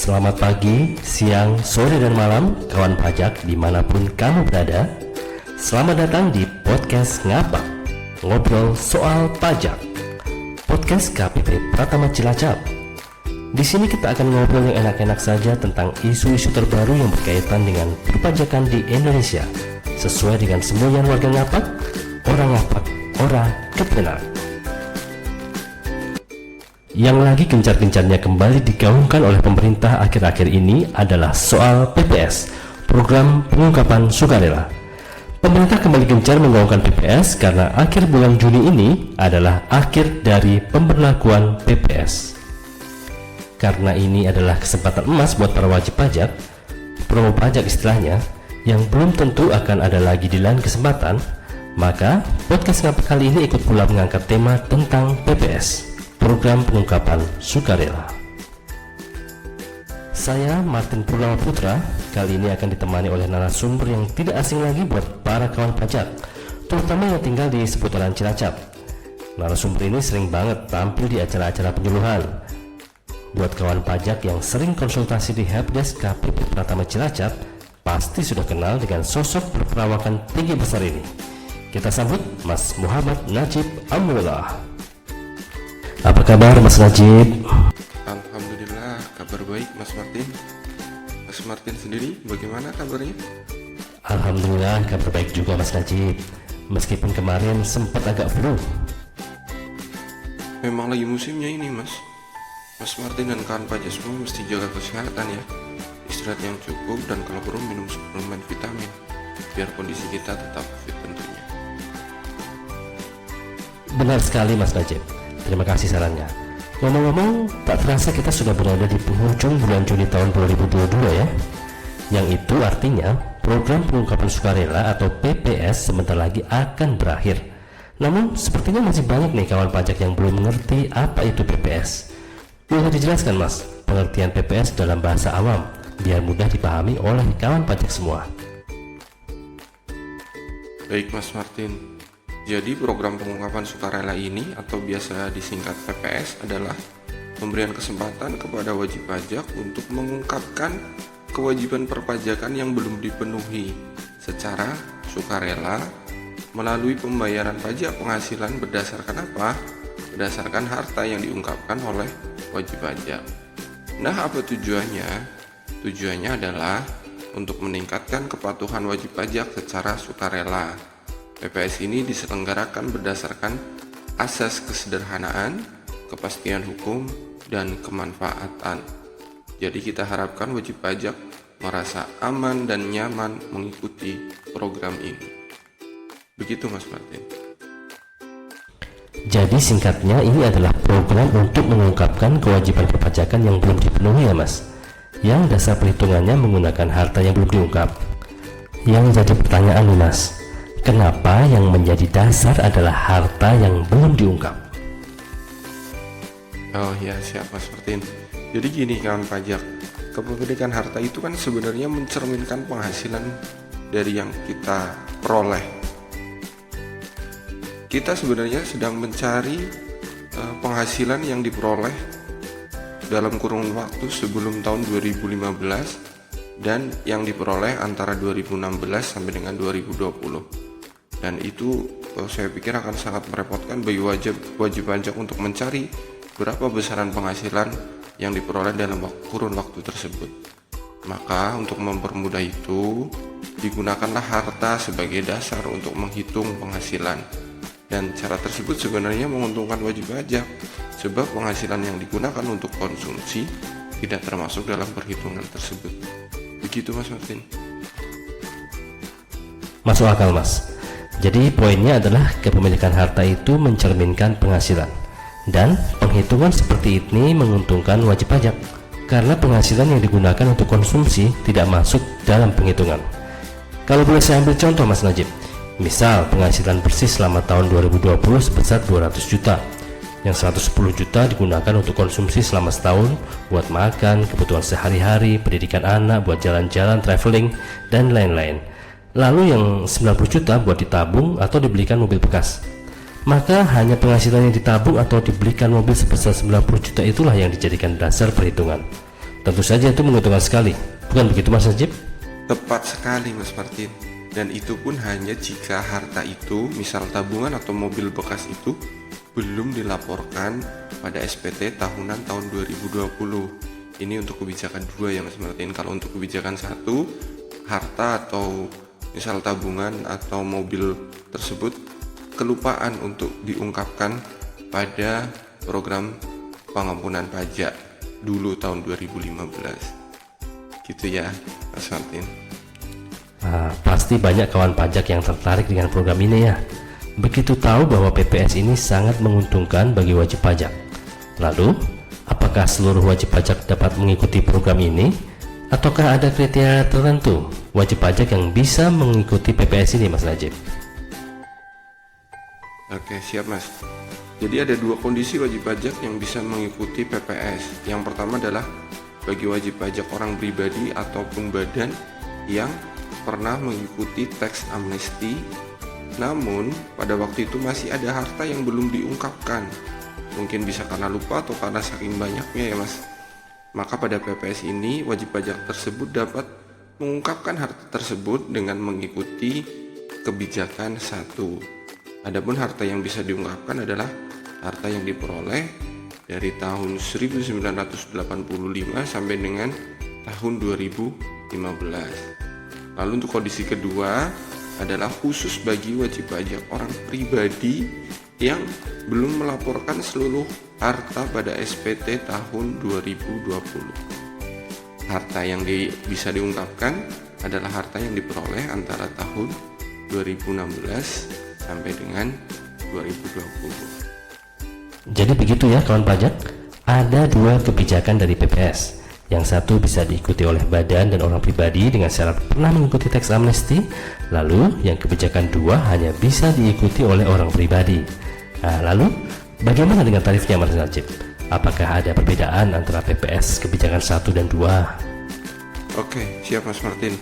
Selamat pagi, siang, sore, dan malam, kawan pajak dimanapun kamu berada. Selamat datang di Podcast Ngapa, ngobrol soal pajak. Podcast KPP Pratama Cilacap. Di sini kita akan ngobrol yang enak-enak saja tentang isu-isu terbaru yang berkaitan dengan perpajakan di Indonesia, sesuai dengan semboyan warga ngapak, orang ngapak, orang kebenar. Yang lagi gencar-gencarnya kembali digaungkan oleh pemerintah akhir-akhir ini adalah soal PPS, Program Pengungkapan Sukarela. Pemerintah kembali gencar menggaungkan PPS karena akhir bulan Juni ini adalah akhir dari pemberlakuan PPS. Karena ini adalah kesempatan emas buat para wajib pajak, promo pajak istilahnya, yang belum tentu akan ada lagi di lain kesempatan, maka podcast Ngapa kali ini ikut pula mengangkat tema tentang PPS, Program Pengungkapan Sukarela. Saya Martin Purnama Putra, kali ini akan ditemani oleh narasumber yang tidak asing lagi buat para kawan pajak, terutama yang tinggal di seputaran Cilacap. Narasumber ini sering banget tampil di acara-acara penyuluhan. Buat kawan pajak yang sering konsultasi di Helpdesk KPP Pratama Cilacap, pasti sudah kenal dengan sosok berperawakan tinggi besar ini. Kita sambut Mas Muhammad Najib Amrullah. Apa kabar Mas Najib? Alhamdulillah, kabar baik Mas Martin. Mas Martin sendiri bagaimana kabarnya? Alhamdulillah kabar baik juga Mas Najib, meskipun kemarin sempat agak flu. Memang lagi musimnya ini Mas. Mas Martin dan kawan pajak semua mesti jaga kesehatan ya. Istirahat yang cukup dan kalau perlu minum suplemen vitamin biar kondisi kita tetap fit tentunya. Benar sekali Mas Najib, terima kasih sarannya. Ngomong-ngomong, tak terasa kita sudah berada di penghujung bulan Juni tahun 2022 ya. Yang itu artinya program pengungkapan sukarela atau PPS sebentar lagi akan berakhir. Namun sepertinya masih banyak nih kawan pajak yang belum mengerti apa itu PPS. Boleh dijelaskan Mas, pengertian PPS dalam bahasa awam biar mudah dipahami oleh kawan pajak semua. Baik Mas Martin. Jadi program pengungkapan sukarela ini atau biasa disingkat PPS adalah pemberian kesempatan kepada wajib pajak untuk mengungkapkan kewajiban perpajakan yang belum dipenuhi secara sukarela melalui pembayaran pajak penghasilan berdasarkan apa? Berdasarkan harta yang diungkapkan oleh wajib pajak. Nah, apa tujuannya? Tujuannya adalah untuk meningkatkan kepatuhan wajib pajak secara sukarela. PPS ini diselenggarakan berdasarkan asas kesederhanaan, kepastian hukum, dan kemanfaatan. Jadi kita harapkan wajib pajak merasa aman dan nyaman mengikuti program ini. Begitu Mas Martin. Jadi singkatnya ini adalah program untuk mengungkapkan kewajiban perpajakan yang belum dipenuhi ya Mas, yang dasar perhitungannya menggunakan harta yang belum diungkap. Yang jadi pertanyaan nih Mas, kenapa yang menjadi dasar adalah harta yang belum diungkap? Oh ya, siap Mas Martin. Jadi gini kawan pajak, kepemilikan harta itu kan sebenarnya mencerminkan penghasilan dari yang kita peroleh. Kita sebenarnya sedang mencari penghasilan yang diperoleh dalam kurun waktu sebelum tahun 2015 dan yang diperoleh antara 2016 sampai dengan 2020. Dan itu saya pikir akan sangat merepotkan bagi wajib pajak untuk mencari berapa besaran penghasilan yang diperoleh dalam kurun waktu tersebut. Maka untuk mempermudah itu digunakanlah harta sebagai dasar untuk menghitung penghasilan. Dan cara tersebut sebenarnya menguntungkan wajib pajak sebab penghasilan yang digunakan untuk konsumsi tidak termasuk dalam perhitungan tersebut. Begitu Mas Martin. Masuk akal Mas. Jadi poinnya adalah kepemilikan harta itu mencerminkan penghasilan, dan penghitungan seperti ini menguntungkan wajib pajak karena penghasilan yang digunakan untuk konsumsi tidak masuk dalam penghitungan. Kalau boleh saya ambil contoh Mas Najib, misal penghasilan bersih selama tahun 2020 sebesar 200 juta, yang 110 juta digunakan untuk konsumsi selama setahun buat makan, kebutuhan sehari-hari, pendidikan anak, buat jalan-jalan, traveling, dan lain-lain. Lalu yang 90 juta buat ditabung atau dibelikan mobil bekas. Maka hanya penghasilan yang ditabung atau dibelikan mobil sebesar 90 juta itulah yang dijadikan dasar perhitungan. Tentu saja itu menguntungkan sekali. Bukan begitu Mas Najib? Tepat sekali Mas Martin. Dan itu pun hanya jika harta itu, misal tabungan atau mobil bekas itu, belum dilaporkan pada SPT tahunan tahun 2020. Ini untuk kebijakan 2 ya Mas Martin. Kalau untuk kebijakan 1, harta atau misal tabungan atau mobil tersebut kelupaan untuk diungkapkan pada program pengampunan pajak dulu tahun 2015. Gitu ya Mas Martin. Pasti banyak kawan pajak yang tertarik dengan program ini ya. Begitu tahu bahwa PPS ini sangat menguntungkan bagi wajib pajak. Lalu, apakah seluruh wajib pajak dapat mengikuti program ini? Ataukah ada kriteria tertentu wajib pajak yang bisa mengikuti PPS ini Mas Najib? Oke, siap Mas. Jadi ada 2 kondisi wajib pajak yang bisa mengikuti PPS. Yang pertama adalah bagi wajib pajak orang pribadi ataupun badan yang pernah mengikuti tax amnesty, namun pada waktu itu masih ada harta yang belum diungkapkan. Mungkin bisa karena lupa atau karena saking banyaknya ya Mas. Maka pada PPS ini wajib pajak tersebut dapat mengungkapkan harta tersebut dengan mengikuti kebijakan 1. Adapun harta yang bisa diungkapkan adalah harta yang diperoleh dari tahun 1985 sampai dengan tahun 2015. Lalu untuk kondisi kedua adalah khusus bagi wajib pajak orang pribadi yang belum melaporkan seluruh harta pada SPT tahun 2020. Harta yang bisa diungkapkan adalah harta yang diperoleh antara tahun 2016 sampai dengan 2020. Jadi begitu ya kawan pajak, ada 2 kebijakan dari PPS. Yang satu bisa diikuti oleh badan dan orang pribadi dengan syarat pernah mengikuti tax amnesty. Lalu yang kebijakan 2 hanya bisa diikuti oleh orang pribadi. Lalu bagaimana dengan tarifnya Mas Najib? Apakah ada perbedaan antara PPS kebijakan 1 dan 2? Oke, siap Mas Martin.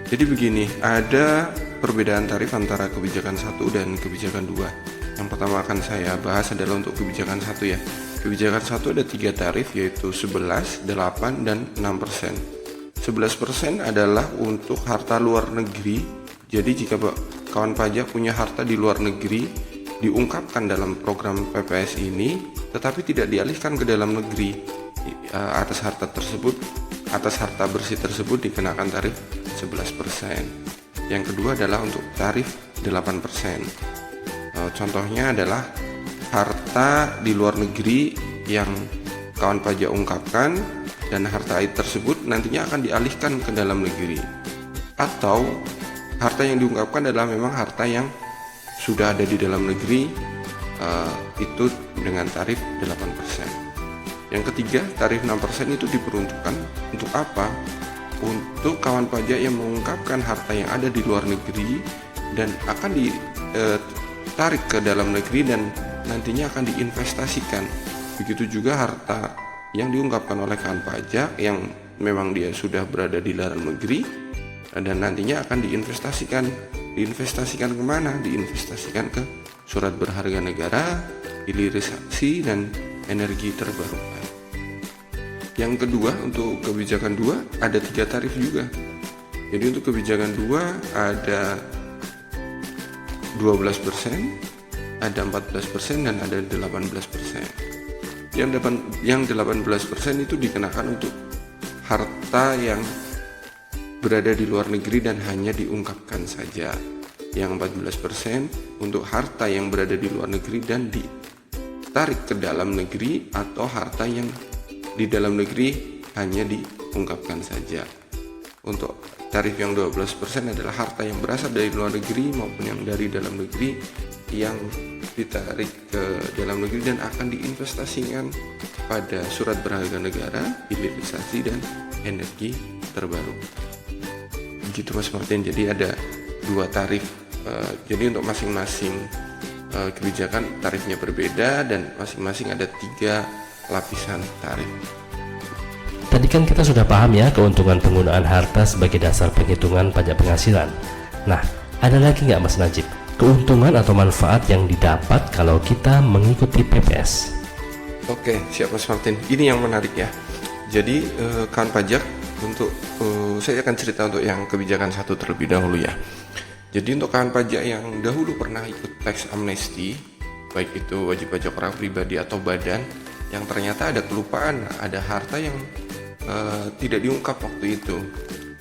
Jadi begini, ada perbedaan tarif antara kebijakan 1 dan kebijakan 2. Yang pertama akan saya bahas adalah untuk kebijakan 1 ya. Kebijakan 1 ada 3 tarif, yaitu 11, 8, dan 6%. 11% adalah untuk harta luar negeri. Jadi jika kawan pajak punya harta di luar negeri, diungkapkan dalam program PPS ini, tetapi tidak dialihkan ke dalam negeri, atas harta bersih tersebut dikenakan tarif 11%. Yang kedua adalah untuk tarif 8%. Contohnya adalah harta di luar negeri yang kawan pajak ungkapkan dan harta tersebut nantinya akan dialihkan ke dalam negeri, atau harta yang diungkapkan adalah memang harta yang sudah ada di dalam negeri, itu dengan tarif 8%. Yang ketiga, tarif 6% itu diperuntukkan untuk apa? Untuk kawan pajak yang mengungkapkan harta yang ada di luar negeri dan akan ditarik ke dalam negeri dan nantinya akan diinvestasikan. Begitu juga harta yang diungkapkan oleh kawan pajak yang memang dia sudah berada di dalam negeri dan nantinya akan diinvestasikan. Diinvestasikan kemana? Diinvestasikan ke surat berharga negara, hilirisasi, dan energi terbarukan. Yang kedua, untuk kebijakan 2 ada 3 tarif juga. Jadi untuk kebijakan 2 ada 12%, ada 14%, dan ada 18%. Yang 18% itu dikenakan untuk harta yang berada di luar negeri dan hanya diungkapkan saja. Yang 14% untuk harta yang berada di luar negeri dan ditarik ke dalam negeri, atau harta yang di dalam negeri hanya diungkapkan saja. Untuk tarif yang 12% adalah harta yang berasal dari luar negeri maupun yang dari dalam negeri yang ditarik ke dalam negeri dan akan diinvestasikan pada surat berharga negara, hilirisasi, dan energi terbaru. Begitu Mas Martin. Jadi ada 2 tarif. Jadi untuk masing-masing kebijakan tarifnya berbeda dan masing-masing ada 3 lapisan tarif. Tadi kan kita sudah paham ya keuntungan penggunaan harta sebagai dasar penghitungan pajak penghasilan. Nah, ada lagi nggak Mas Najib keuntungan atau manfaat yang didapat kalau kita mengikuti PPS? Oke, siap Mas Martin. Ini yang menarik ya. Jadi kawan pajak, untuk saya akan cerita untuk yang kebijakan 1 terlebih dahulu ya. Jadi untuk kawan pajak yang dahulu pernah ikut tax amnesty, baik itu wajib pajak orang pribadi atau badan, yang ternyata ada kelupaan, ada harta yang tidak diungkap waktu itu.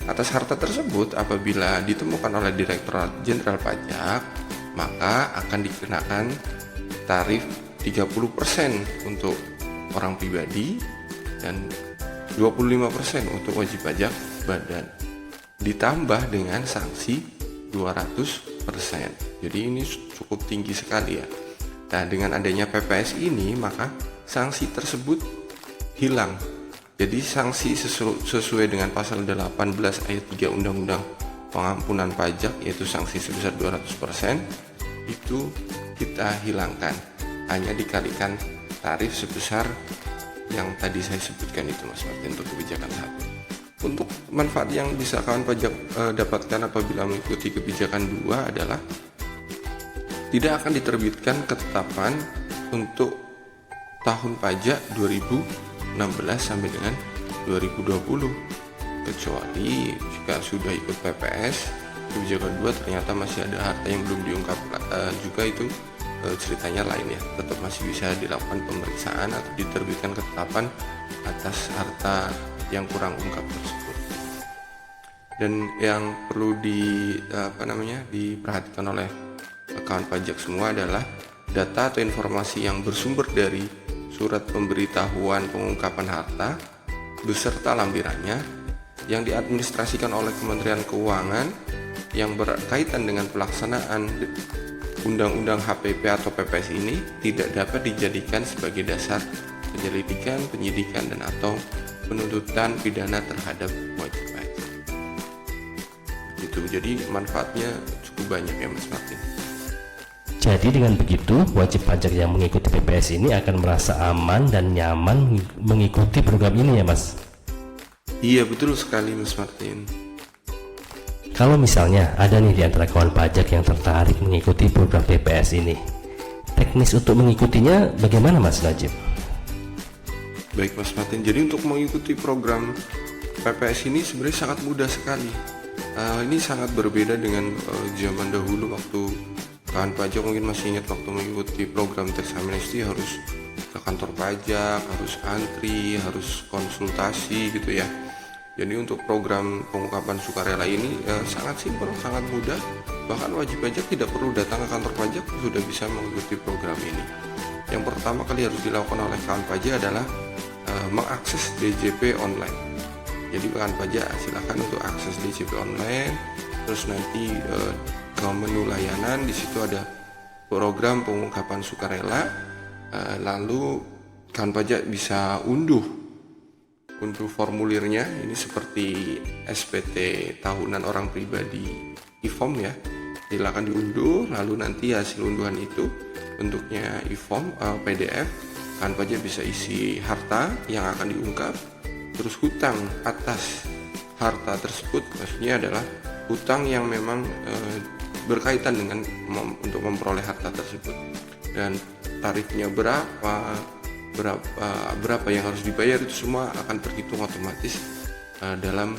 Atas harta tersebut, apabila ditemukan oleh Direktorat Jenderal Pajak, maka akan dikenakan tarif 30% untuk orang pribadi dan 25% untuk wajib pajak badan, ditambah dengan sanksi 200%. Jadi ini cukup tinggi sekali ya. Nah, dengan adanya PPS ini, maka sanksi tersebut hilang. Jadi sanksi sesuai dengan pasal 18 ayat 3 Undang-Undang Pengampunan Pajak, yaitu sanksi sebesar 200%, itu kita hilangkan. Hanya dikalikan tarif sebesar yang tadi saya sebutkan itu, Mas Martin, untuk kebijakan 1. Untuk manfaat yang bisa kawan pajak dapatkan apabila mengikuti kebijakan 2 adalah tidak akan diterbitkan ketetapan untuk tahun pajak 2016 sampai dengan 2020, kecuali jika sudah ikut PPS kebijakan 2 ternyata masih ada harta yang belum diungkap juga, itu ceritanya lain ya. Tetap masih bisa dilakukan pemeriksaan atau diterbitkan ketetapan atas harta yang kurang ungkap tersebut. Dan yang perlu diperhatikan oleh kawan pajak semua adalah data atau informasi yang bersumber dari surat pemberitahuan pengungkapan harta beserta lampirannya yang diadministrasikan oleh Kementerian Keuangan yang berkaitan dengan pelaksanaan Undang-Undang HPP atau PPS ini tidak dapat dijadikan sebagai dasar penyelidikan, penyidikan, dan atau penuntutan pidana terhadap wajib pajak. Gitu. Jadi manfaatnya cukup banyak ya, Mas Martin. Jadi dengan begitu, wajib pajak yang mengikuti PPS ini akan merasa aman dan nyaman mengikuti program ini ya, Mas? Iya, betul sekali, Mas Martin. Kalau misalnya ada nih di antara kawan pajak yang tertarik mengikuti program PPS ini, teknis untuk mengikutinya bagaimana, Mas Najib? Baik, Mas Martin, jadi untuk mengikuti program PPS ini sebenarnya sangat mudah sekali. Ini sangat berbeda dengan zaman dahulu waktu kawan pajak mungkin masih ingat waktu mengikuti program tax amnesty harus ke kantor pajak, harus antri, harus konsultasi gitu ya. Jadi untuk program pengungkapan sukarela ini sangat simpel, sangat mudah. Bahkan wajib pajak tidak perlu datang ke kantor pajak sudah bisa mengikuti program ini. Yang pertama kali harus dilakukan oleh kawan pajak adalah mengakses DJP online. Jadi kawan pajak silakan untuk akses DJP online, terus nanti ke menu layanan, di situ ada program pengungkapan sukarela, lalu kawan pajak bisa unduh formulirnya. Ini seperti SPT tahunan orang pribadi e-form ya, silakan diunduh, lalu nanti hasil unduhan itu bentuknya e-form PDF. Kawan pajak bisa isi harta yang akan diungkap, terus hutang atas harta tersebut, maksudnya adalah hutang yang memang berkaitan dengan untuk memperoleh harta tersebut, dan tarifnya berapa yang harus dibayar, itu semua akan terhitung otomatis dalam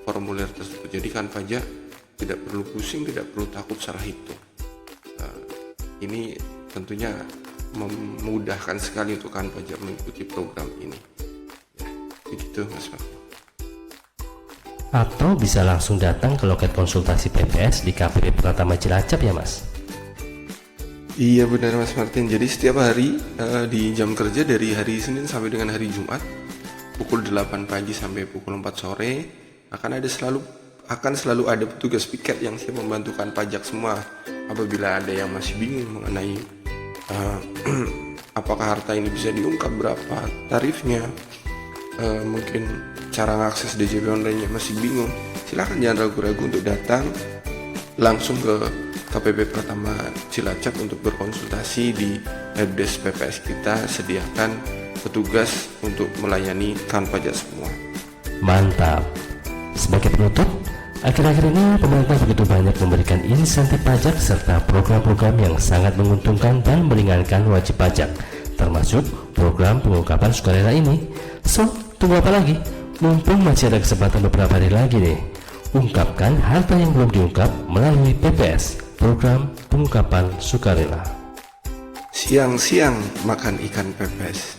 formulir tersebut. Jadi kan pajak tidak perlu pusing, tidak perlu takut salah hitung. Ini tentunya memudahkan sekali untuk kan pajak mengikuti program ini ya, begitu Mas Pak. Atau bisa langsung datang ke loket konsultasi PPS di KPP Pratama Cilacap ya, Mas? Iya benar Mas Martin. Jadi setiap hari di jam kerja dari hari Senin sampai dengan hari Jumat pukul 8 pagi sampai pukul 4 sore akan selalu ada petugas piket yang siap membantukan pajak semua apabila ada yang masih bingung mengenai apakah harta ini bisa diungkap, berapa tarifnya, mungkin cara mengakses DJP online-nya masih bingung. Silakan jangan ragu-ragu untuk datang langsung ke KPP Pratama Cilacap untuk berkonsultasi di helpdesk PPS kita. Sediakan petugas untuk melayani kawan pajak semua. Mantap. Sebagai penutup, akhir-akhir ini pemerintah begitu banyak memberikan insentif pajak serta program-program yang sangat menguntungkan dan meringankan wajib pajak, termasuk program pengungkapan sukarela ini. So, tunggu apa lagi? Mumpung masih ada kesempatan beberapa hari lagi nih. Ungkapkan harta yang belum diungkap melalui PPS, Program Pengungkapan Sukarela. Siang-siang makan ikan pepes,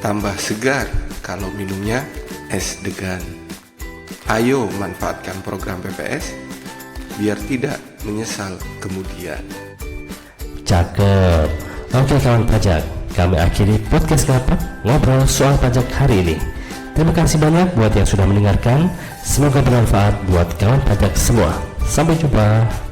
tambah segar kalau minumnya es degan. Ayo manfaatkan program PPS biar tidak menyesal kemudian. Cakep. Oke kawan pajak, kami akhiri podcast ngobrol soal pajak hari ini. Terima kasih banyak buat yang sudah mendengarkan. Semoga bermanfaat buat kawan pajak semua. Sampai jumpa.